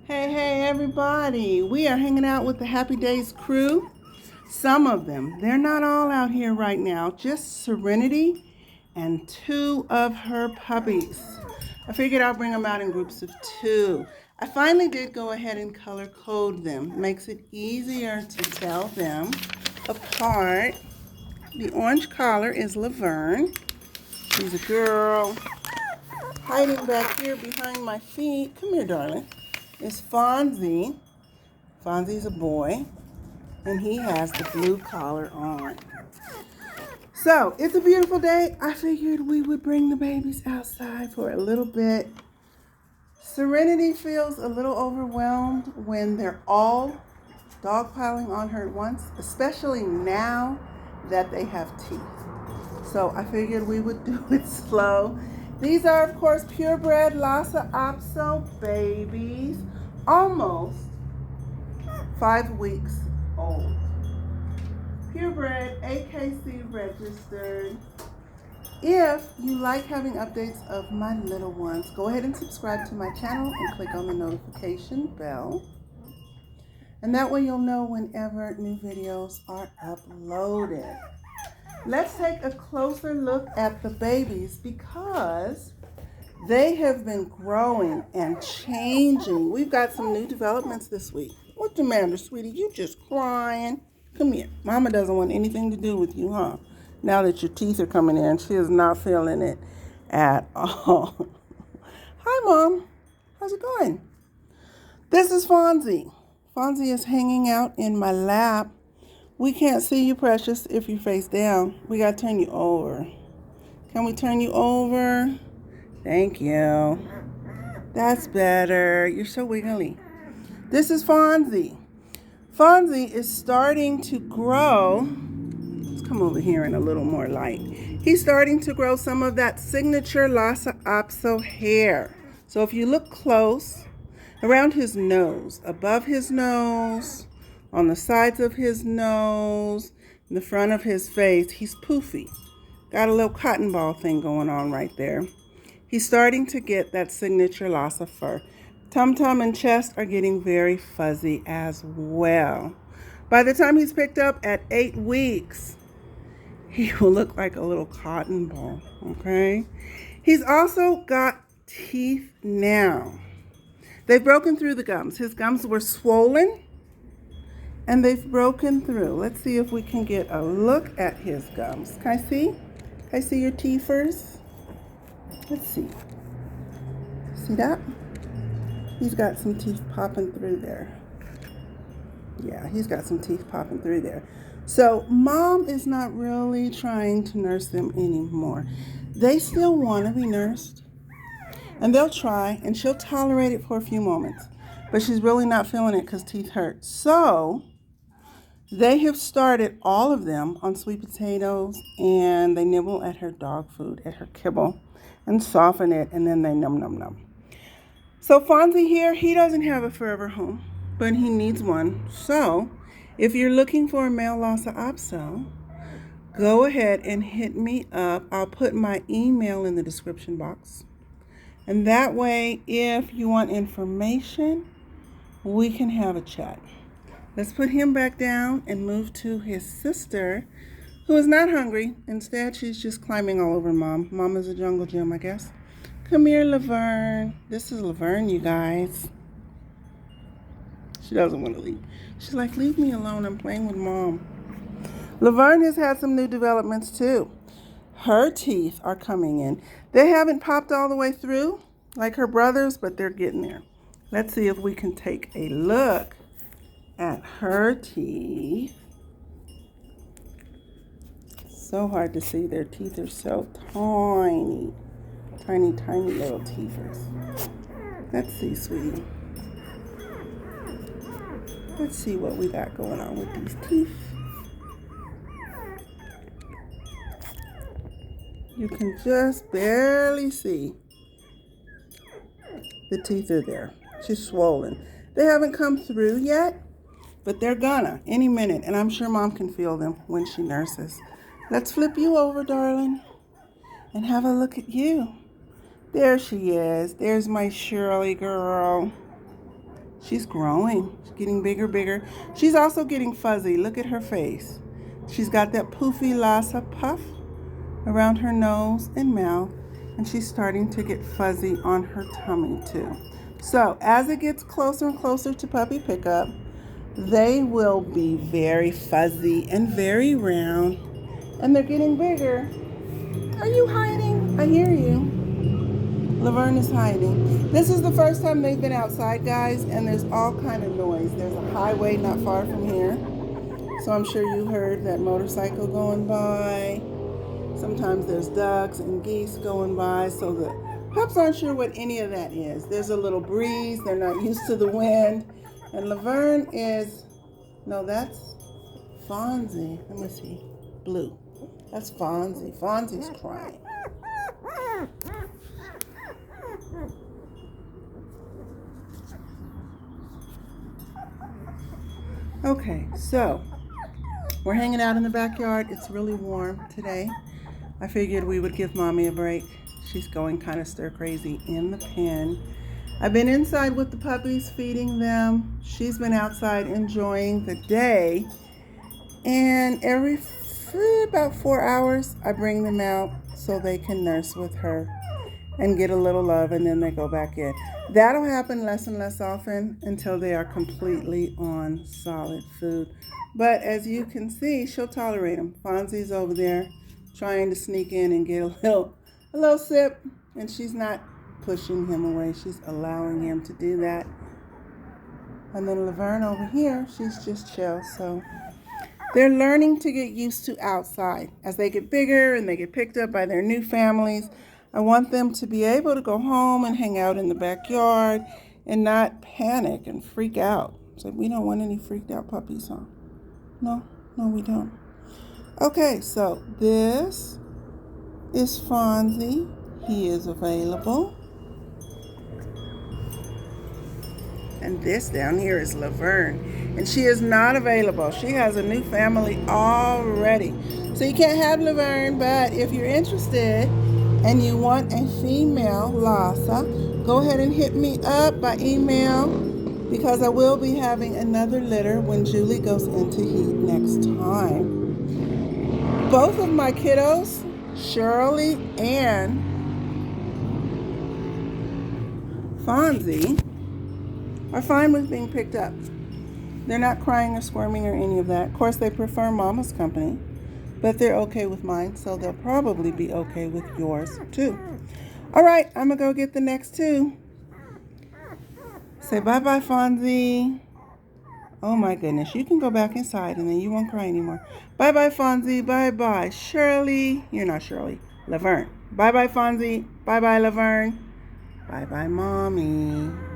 Hey, everybody. We are hanging out with the Happy Days crew. Some of them, they're not all out here right now, just Serenity and two of her puppies. I figured I'll bring them out in groups of two. I finally did go ahead and color code them. Makes it easier to tell them apart. The orange collar is Laverne. She's a girl. Hiding back here behind my feet, come here, darling, is Fonzie. Fonzie's a boy, and he has the blue collar on. So, it's a beautiful day. I figured we would bring the babies outside for a little bit. Serenity feels a little overwhelmed when they're all dogpiling on her at once, especially now that they have teeth. So I figured we would do it slow. These are, of course, purebred Lhasa Apso babies, almost 5 weeks old. Purebred, AKC registered. If you like having updates of my little ones, go ahead and subscribe to my channel and click on the notification bell. And that way you'll know whenever new videos are uploaded. Let's take a closer look at the babies because they have been growing and changing. We've got some new developments this week. What's the matter, sweetie? You just crying? Come here. Mama doesn't want anything to do with you, huh? Now that your teeth are coming in, she is not feeling it at all. Hi, Mom. How's it going? This is Fonzie. Fonzie is hanging out in my lap. We can't see you, precious, if you're face down. We got to turn you over. Can we turn you over? Thank you. That's better. You're so wiggly. This is Fonzie. Fonzie is starting to grow. Let's come over here in a little more light. He's starting to grow some of that signature Lhasa Apso hair. So if you look close, around his nose, above his nose, on the sides of his nose, in the front of his face, he's poofy. Got a little cotton ball thing going on right there. He's starting to get that signature Lhasa fur. Tum-tum and chest are getting very fuzzy as well. By the time he's picked up at 8 weeks, he will look like a little cotton ball, okay? He's also got teeth now. They've broken through the gums. His gums were swollen, and they've broken through. Let's see if we can get a look at his gums. Can I see? Can I see your teethers? Let's see. See that? He's got some teeth popping through there. Yeah, he's got some teeth popping through there. So Mom is not really trying to nurse them anymore. They still want to be nursed. And they'll try, and she'll tolerate it for a few moments. But she's really not feeling it because teeth hurt. So they have started, all of them, on sweet potatoes, and they nibble at her dog food, at her kibble, and soften it, and then they num. So Fonzie here, he doesn't have a forever home, but he needs one. So if you're looking for a male Lhasa Apso, go ahead and hit me up. I'll put my email in the description box. And that way, if you want information, we can have a chat. Let's put him back down and move to his sister, who is not hungry. Instead, she's just climbing all over Mom. Mom is a jungle gym, I guess. Come here, Laverne. This is Laverne, you guys. She doesn't want to leave. She's like, leave me alone. I'm playing with Mom. Laverne has had some new developments, too. Her teeth are coming in. They haven't popped all the way through like her brothers, but they're getting there. Let's see if we can take a look at her teeth. So hard to see. Their teeth are so tiny. Tiny little teethers. Let's see, sweetie. Let's see what we got going on with these teeth. You can just barely see the teeth are there. She's swollen. They haven't come through yet, but they're gonna any minute, and I'm sure Mom can feel them when she nurses. Let's flip you over, darling, and have a look at you. There she is. There's my Shirley girl. She's growing. She's getting bigger, bigger. She's also getting fuzzy. Look at her face. She's got that poofy Lhasa puff around her nose and mouth, and she's starting to get fuzzy on her tummy too. So as it gets closer and closer to puppy pickup, they will be very fuzzy and very round, and they're getting bigger. Are you hiding? I hear you. Laverne is hiding. This is the first time they've been outside, guys, and there's all kind of noise. There's a highway not far from here, so I'm sure you heard that motorcycle going by. Sometimes there's ducks and geese going by, so the pups aren't sure what any of that is. There's a little breeze. They're not used to the wind. And Laverne is, no, that's Fonzie. Let me see. Blue. That's Fonzie. Fonzie's crying. Okay, so we're hanging out in the backyard. It's really warm today. I figured we would give Mommy a break. She's going kind of stir crazy in the pen. I've been inside with the puppies, feeding them. She's been outside enjoying the day. And every about 4 hours, I bring them out so they can nurse with her and get a little love, and then they go back in. That'll happen less and less often until they are completely on solid food. But as you can see, she'll tolerate them. Fonzie's over there trying to sneak in and get a little sip, and she's not pushing him away. She's allowing him to do that. And then Laverne over here, she's just chill. So they're learning to get used to outside. As they get bigger and they get picked up by their new families, I want them to be able to go home and hang out in the backyard and not panic and freak out. So we don't want any freaked out puppies, huh? No, we don't. Okay, so this is Fonzie. He is available. And this down here is Laverne. And she is not available. She has a new family already. So you can't have Laverne, but if you're interested and you want a female Lhasa, go ahead and hit me up by email, because I will be having another litter when Julie goes into heat next time. Both of my kiddos, Shirley and Fonzie, are fine with being picked up. They're not crying or squirming or any of that. Of course, they prefer Mama's company, but they're okay with mine, so they'll probably be okay with yours too. All right, I'm gonna go get the next two. Say bye-bye, Fonzie. Oh my goodness, you can go back inside and then you won't cry anymore. Bye-bye, Fonzie. Bye-bye, Shirley. You're not Shirley, Laverne. Bye-bye, Fonzie. Bye-bye, Laverne. Bye-bye, Mommy.